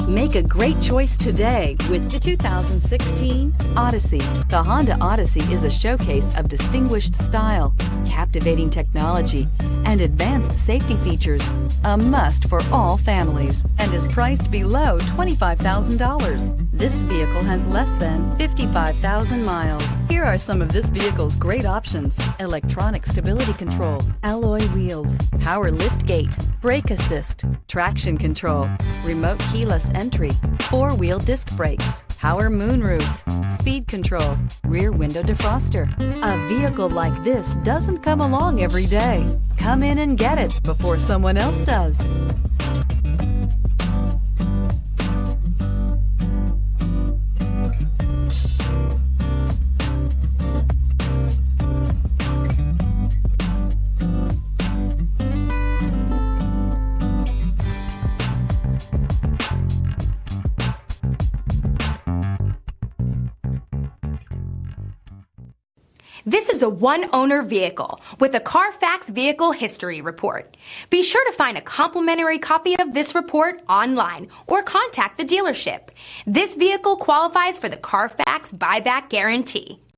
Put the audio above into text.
Make a great choice today with the 2016 Odyssey. The Honda Odyssey is a showcase of distinguished style, captivating technology, and advanced safety features. A must for all families and is priced below $25,000. This vehicle has less than 55,000 miles. Here are some of this vehicle's great options: electronic stability control, alloy wheels, power lift gate, brake assist, traction control, remote keyless entry, four-wheel disc brakes, power moonroof, speed control, rear window defroster. A vehicle like this doesn't come along every day. Come in and get it before someone else does. This is a one-owner vehicle with a Carfax Vehicle History Report. Be sure to find a complimentary copy of this report online or contact the dealership. This vehicle qualifies for the Carfax Buyback Guarantee.